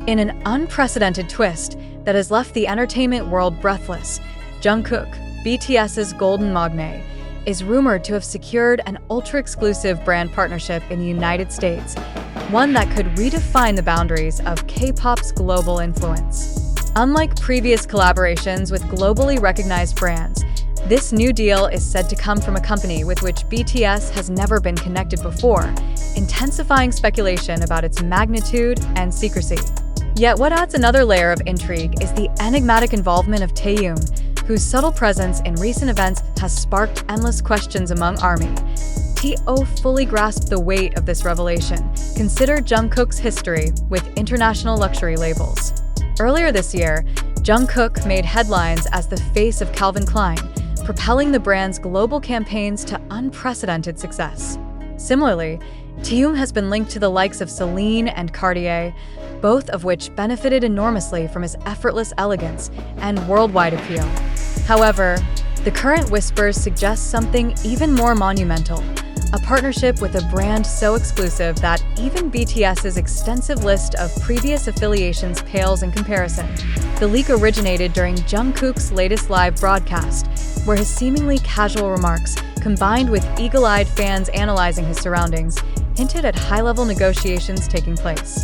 In an unprecedented twist that has left the entertainment world breathless, Jungkook, BTS's golden magne, is rumored to have secured an ultra-exclusive brand partnership in the United States, one that could redefine the boundaries of K-pop's global influence. Unlike previous collaborations with globally recognized brands, this new deal is said to come from a company with which BTS has never been connected before, intensifying speculation about its magnitude and secrecy. Yet what adds another layer of intrigue is the enigmatic involvement of Taehyung, whose subtle presence in recent events has sparked endless questions among ARMY. T.O. fully grasped the weight of this revelation. Consider Jungkook's history with international luxury labels. Earlier this year, Jungkook made headlines as the face of Calvin Klein, propelling the brand's global campaigns to unprecedented success. Similarly, Taehyung has been linked to the likes of Celine and Cartier, both of which benefited enormously from his effortless elegance and worldwide appeal. However, the current whispers suggest something even more monumental, a partnership with a brand so exclusive that even BTS's extensive list of previous affiliations pales in comparison. The leak originated during Jungkook's latest live broadcast, where his seemingly casual remarks, combined with eagle-eyed fans analyzing his surroundings, hinted at high-level negotiations taking place.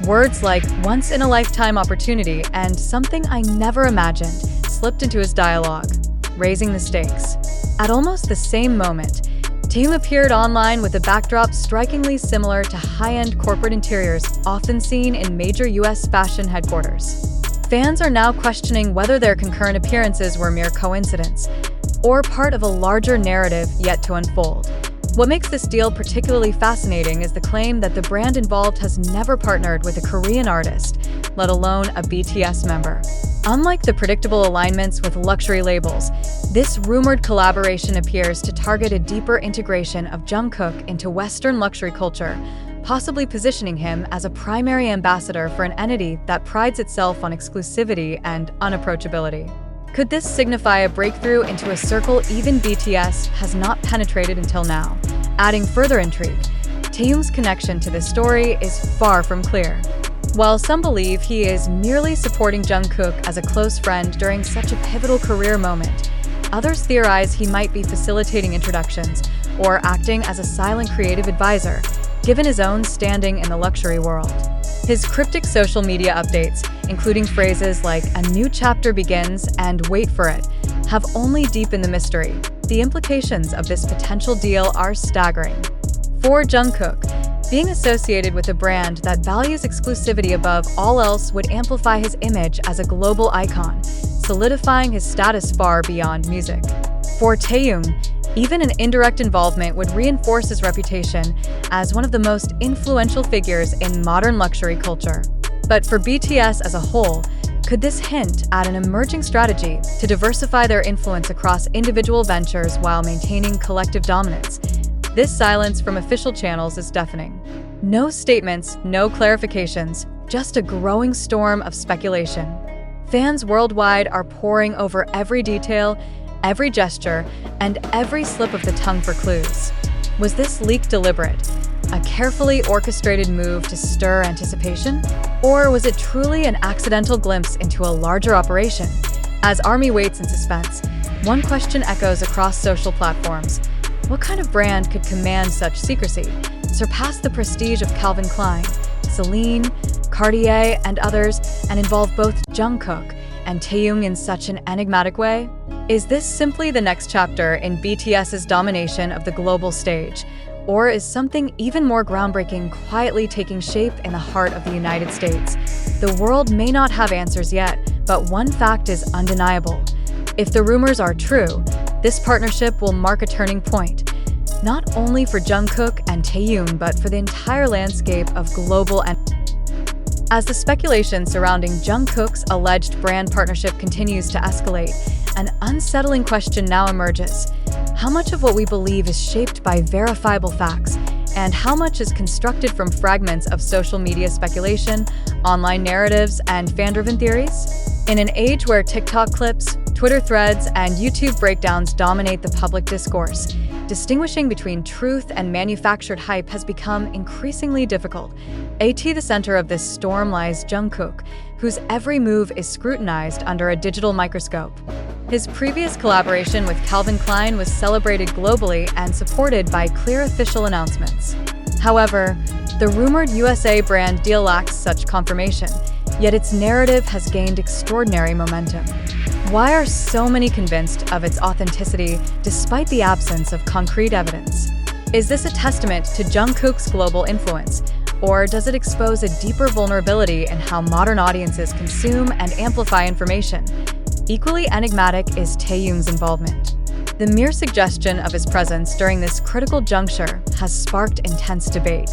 Words like once-in-a-lifetime opportunity and something I never imagined slipped into his dialogue, raising the stakes. At almost the same moment, Taehyung appeared online with a backdrop strikingly similar to high-end corporate interiors often seen in major US fashion headquarters. Fans are now questioning whether their concurrent appearances were mere coincidence or part of a larger narrative yet to unfold. What makes this deal particularly fascinating is the claim that the brand involved has never partnered with a Korean artist, let alone a BTS member. Unlike the predictable alignments with luxury labels, this rumored collaboration appears to target a deeper integration of Jungkook into Western luxury culture, possibly positioning him as a primary ambassador for an entity that prides itself on exclusivity and unapproachability. Could this signify a breakthrough into a circle even BTS has not penetrated until now? Adding further intrigue, Taehyung's connection to this story is far from clear. While some believe he is merely supporting Jungkook as a close friend during such a pivotal career moment, others theorize he might be facilitating introductions or acting as a silent creative advisor, given his own standing in the luxury world. His cryptic social media updates, including phrases like "a new chapter begins" and "wait for it," have only deepened the mystery. The implications of this potential deal are staggering. For Jungkook, being associated with a brand that values exclusivity above all else would amplify his image as a global icon, solidifying his status far beyond music. For Taehyung, even an indirect involvement would reinforce his reputation as one of the most influential figures in modern luxury culture. But for BTS as a whole, could this hint at an emerging strategy to diversify their influence across individual ventures while maintaining collective dominance? This silence from official channels is deafening. No statements, no clarifications, just a growing storm of speculation. Fans worldwide are poring over every detail, every gesture, and every slip of the tongue for clues. Was this leak deliberate, a carefully orchestrated move to stir anticipation? Or was it truly an accidental glimpse into a larger operation? As ARMY waits in suspense, one question echoes across social platforms. What kind of brand could command such secrecy, surpass the prestige of Calvin Klein, Celine, Cartier, and others, and involve both Jungkook and Taehyung in such an enigmatic way? Is this simply the next chapter in BTS's domination of the global stage? Or is something even more groundbreaking quietly taking shape in the heart of the United States? The world may not have answers yet, but one fact is undeniable. If the rumors are true, this partnership will mark a turning point, not only for Jungkook and Taehyung, but for the entire landscape of global and as the speculation surrounding Jungkook's alleged brand partnership continues to escalate, an unsettling question now emerges. How much of what we believe is shaped by verifiable facts, and how much is constructed from fragments of social media speculation, online narratives, and fan-driven theories? In an age where TikTok clips, Twitter threads, and YouTube breakdowns dominate the public discourse, distinguishing between truth and manufactured hype has become increasingly difficult. At the center of this storm lies Jungkook, whose every move is scrutinized under a digital microscope. His previous collaboration with Calvin Klein was celebrated globally and supported by clear official announcements. However, the rumored USA brand deal lacks such confirmation, yet its narrative has gained extraordinary momentum. Why are so many convinced of its authenticity despite the absence of concrete evidence? Is this a testament to Jungkook's global influence, or does it expose a deeper vulnerability in how modern audiences consume and amplify information? Equally enigmatic is Taehyung's involvement. The mere suggestion of his presence during this critical juncture has sparked intense debate.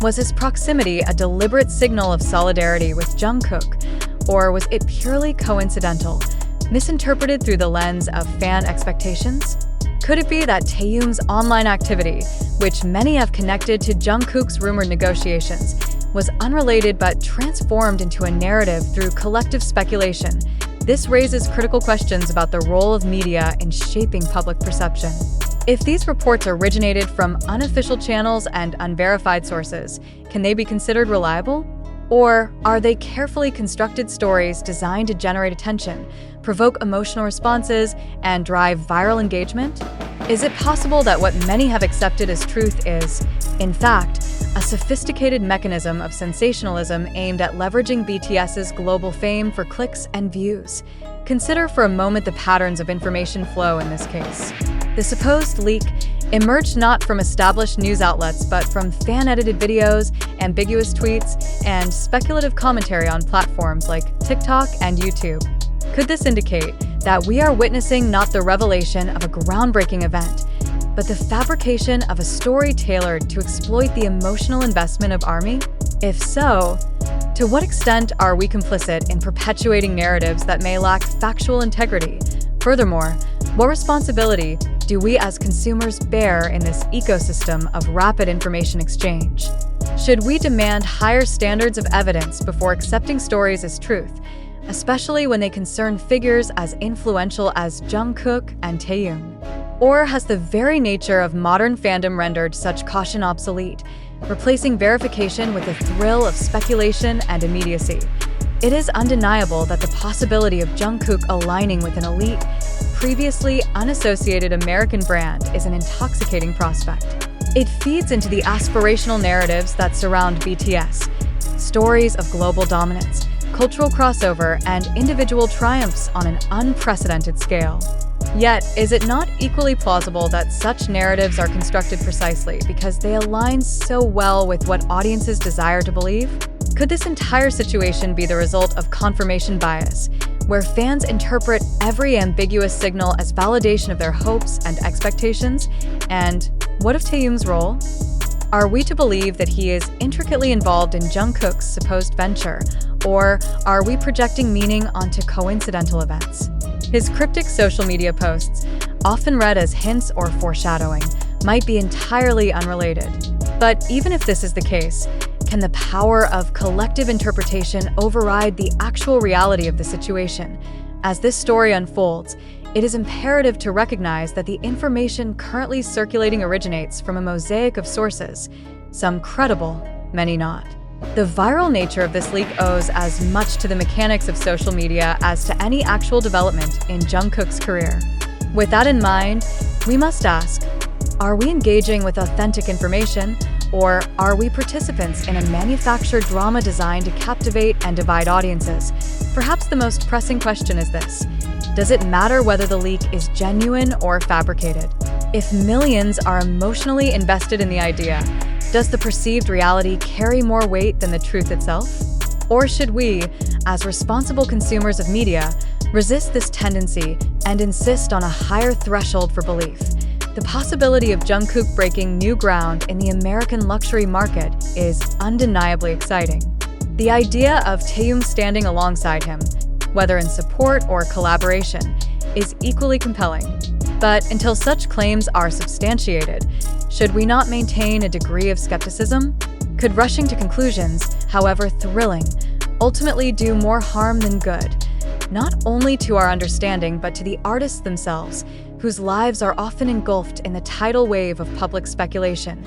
Was his proximity a deliberate signal of solidarity with Jungkook, or was it purely coincidental, misinterpreted through the lens of fan expectations? Could it be that Taehyung's online activity, which many have connected to Jungkook's rumored negotiations, was unrelated but transformed into a narrative through collective speculation? This raises critical questions about the role of media in shaping public perception. If these reports originated from unofficial channels and unverified sources, can they be considered reliable? Or are they carefully constructed stories designed to generate attention, provoke emotional responses, and drive viral engagement? Is it possible that what many have accepted as truth is, in fact, a sophisticated mechanism of sensationalism aimed at leveraging BTS's global fame for clicks and views? Consider for a moment the patterns of information flow in this case. The supposed leak emerged not from established news outlets but from fan-edited videos, ambiguous tweets, and speculative commentary on platforms like TikTok and YouTube. Could this indicate that we are witnessing not the revelation of a groundbreaking event, but the fabrication of a story tailored to exploit the emotional investment of ARMY? If so, to what extent are we complicit in perpetuating narratives that may lack factual integrity? Furthermore, what responsibility do we as consumers bear in this ecosystem of rapid information exchange? Should we demand higher standards of evidence before accepting stories as truth, especially when they concern figures as influential as Jungkook and Taehyung? Or has the very nature of modern fandom rendered such caution obsolete, replacing verification with the thrill of speculation and immediacy? It is undeniable that the possibility of Jungkook aligning with an elite, previously unassociated American brand is an intoxicating prospect. It feeds into the aspirational narratives that surround BTS, stories of global dominance, cultural crossover, and individual triumphs on an unprecedented scale. Yet, is it not equally plausible that such narratives are constructed precisely because they align so well with what audiences desire to believe? Could this entire situation be the result of confirmation bias, where fans interpret every ambiguous signal as validation of their hopes and expectations? And what of Taehyung's role? Are we to believe that he is intricately involved in Jungkook's supposed venture, or are we projecting meaning onto coincidental events? His cryptic social media posts, often read as hints or foreshadowing, might be entirely unrelated. But even if this is the case, can the power of collective interpretation override the actual reality of the situation? As this story unfolds, it is imperative to recognize that the information currently circulating originates from a mosaic of sources, some credible, many not. The viral nature of this leak owes as much to the mechanics of social media as to any actual development in Jungkook's career. With that in mind, we must ask, are we engaging with authentic information, or are we participants in a manufactured drama designed to captivate and divide audiences? Perhaps the most pressing question is this: does it matter whether the leak is genuine or fabricated? If millions are emotionally invested in the idea, does the perceived reality carry more weight than the truth itself? Or should we, as responsible consumers of media, resist this tendency and insist on a higher threshold for belief? The possibility of Jungkook breaking new ground in the American luxury market is undeniably exciting. The idea of Taehyung standing alongside him, whether in support or collaboration, is equally compelling. But until such claims are substantiated, should we not maintain a degree of skepticism? Could rushing to conclusions, however thrilling, ultimately do more harm than good, not only to our understanding but to the artists themselves, whose lives are often engulfed in the tidal wave of public speculation.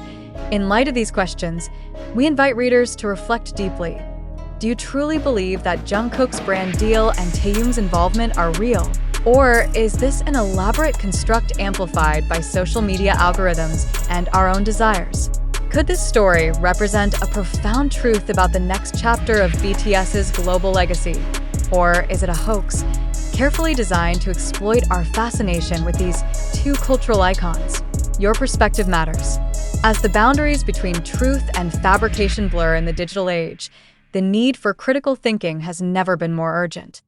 In light of these questions, we invite readers to reflect deeply. Do you truly believe that Jungkook's brand deal and Taehyung's involvement are real? Or is this an elaborate construct amplified by social media algorithms and our own desires? Could this story represent a profound truth about the next chapter of BTS's global legacy? Or is it a hoax, carefully designed to exploit our fascination with these two cultural icons? Your perspective matters. As the boundaries between truth and fabrication blur in the digital age, the need for critical thinking has never been more urgent.